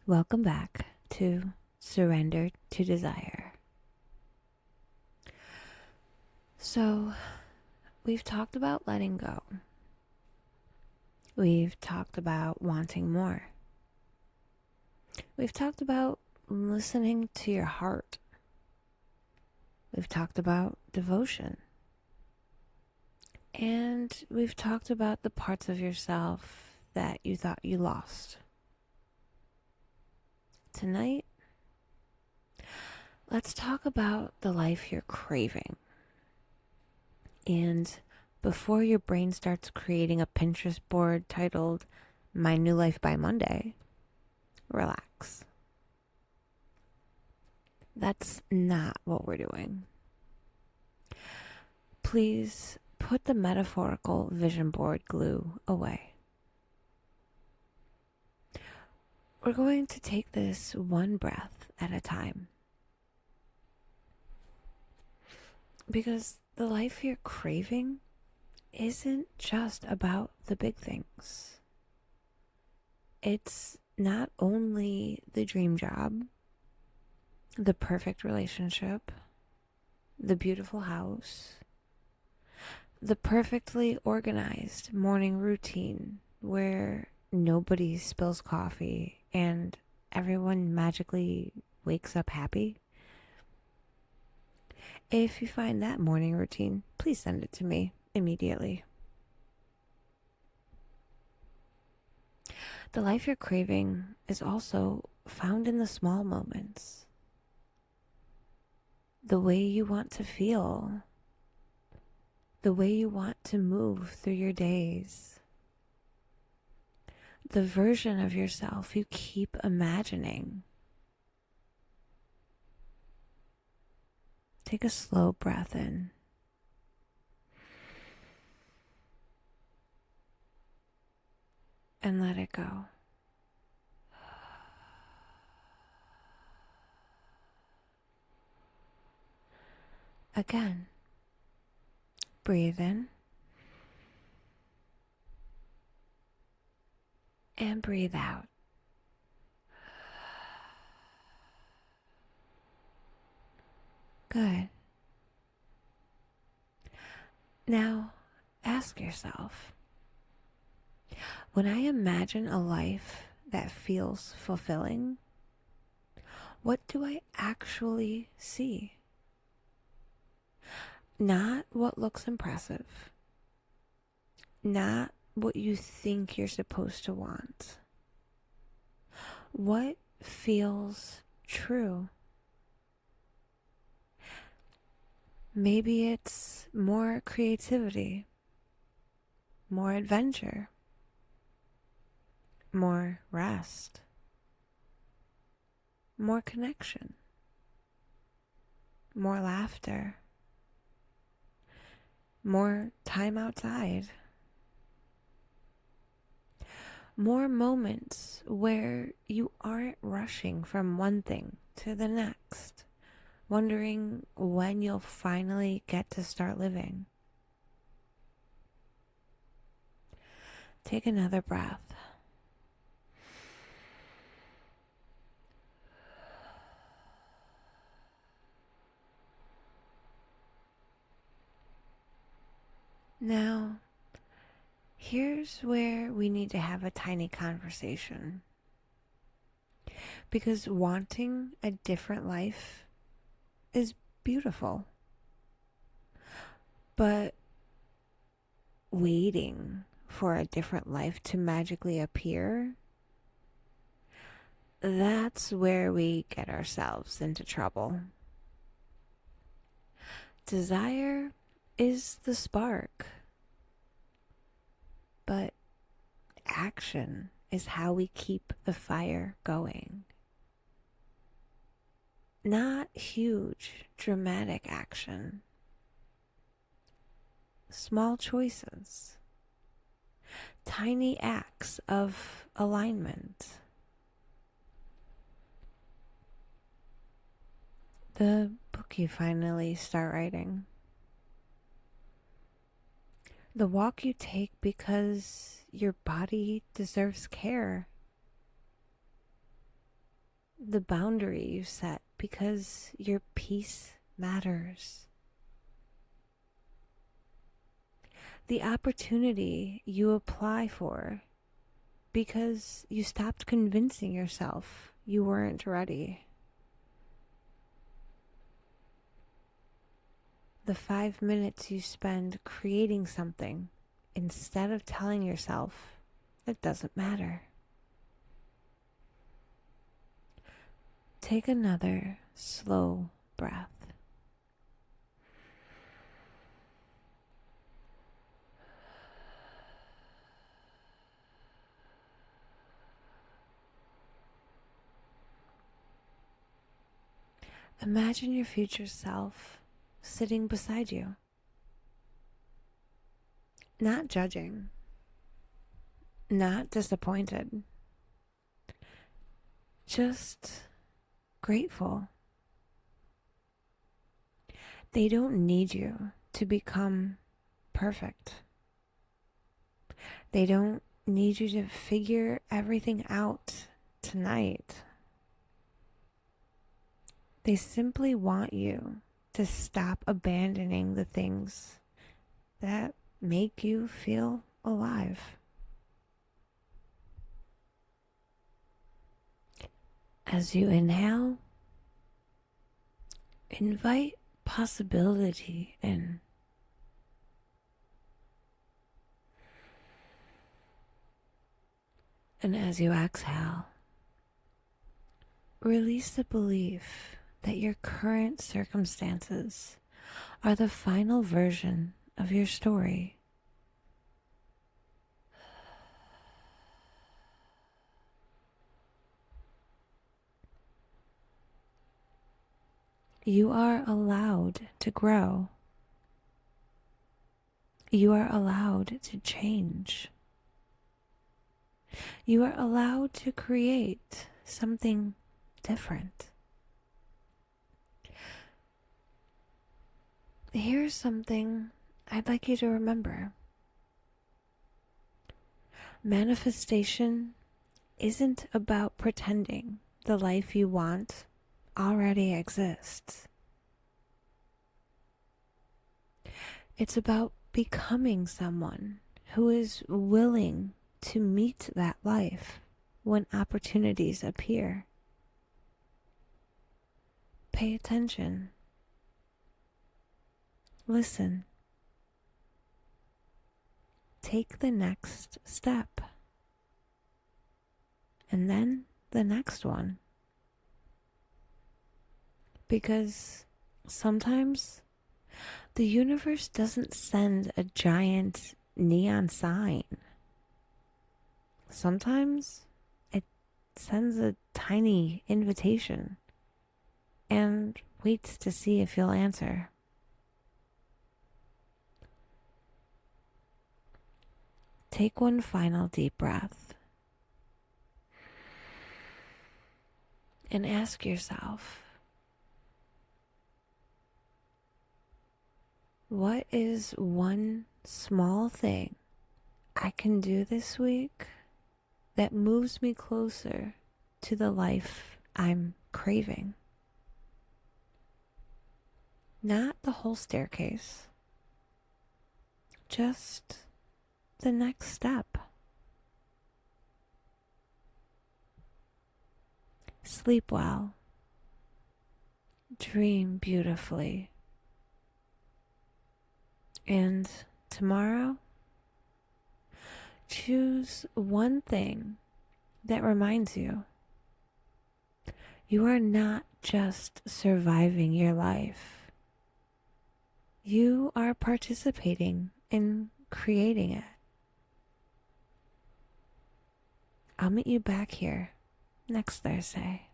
Welcome back to Surrender to Desire. So, we've talked about letting go. We've talked about wanting more. We've talked about listening to your heart. We've talked about devotion. And we've talked about the parts of yourself that you thought you lost. Tonight, let's talk about the life you're craving. And before your brain starts creating a Pinterest board titled My New Life by Monday, relax. That's not what we're doing. Please put the metaphorical vision board glue away. We're going to take this one breath at a time. Because the life you're craving isn't just about the big things. It's not only the dream job, the perfect relationship, the beautiful house, the perfectly organized morning routine where nobody spills coffee and everyone magically wakes up happy. If you find that morning routine, please send it to me immediately. The life you're craving is also found in the small moments. The way you want to feel, the way you want to move through your days, the version of yourself you keep imagining. Take a slow breath in. And let it go. Again, breathe in and breathe out. Good. Now, ask yourself, when I imagine a life that feels fulfilling, what do I actually see? Not what looks impressive, not what you think you're supposed to want. What feels true? Maybe it's more creativity, more adventure, more rest, more connection, more laughter, more time outside, more moments where you aren't rushing from one thing to the next, wondering when you'll finally get to start living. Take another breath. Now, here's where we need to have a tiny conversation. Because wanting a different life is beautiful. But waiting for a different life to magically appear, that's where we get ourselves into trouble. Desire is the spark, but action is how we keep the fire going. Not huge, dramatic action. Small choices. Tiny acts of alignment. The book you finally start writing. The walk you take because your body deserves care. the boundary you set because your peace matters. The opportunity you apply for because you stopped convincing yourself you weren't ready. The 5 minutes you spend creating something instead of telling yourself it doesn't matter. Take another slow breath. Imagine your future self sitting beside you, not judging, not disappointed, just grateful. They don't need you to become perfect. They don't need you to figure everything out tonight. They simply want you to stop abandoning the things that make you feel alive. As you inhale, invite possibility in. And as you exhale, release the belief that your current circumstances are the final version of your story. You are allowed to grow. You are allowed to change. You are allowed to create something different. Here's something I'd like you to remember. Manifestation isn't about pretending the life you want already exists. It's about becoming someone who is willing to meet that life when opportunities appear. Pay attention. Listen. Take the next step. And then the next one. Because sometimes the universe doesn't send a giant neon sign. Sometimes it sends a tiny invitation and waits to see if you'll answer. Take one final deep breath and ask yourself, what is one small thing I can do this week that moves me closer to the life I'm craving? Not the whole staircase, just the next step. Sleep well. Dream beautifully. And tomorrow, choose one thing that reminds you you are not just surviving your life. You are participating in creating it. I'll meet you back here next Thursday.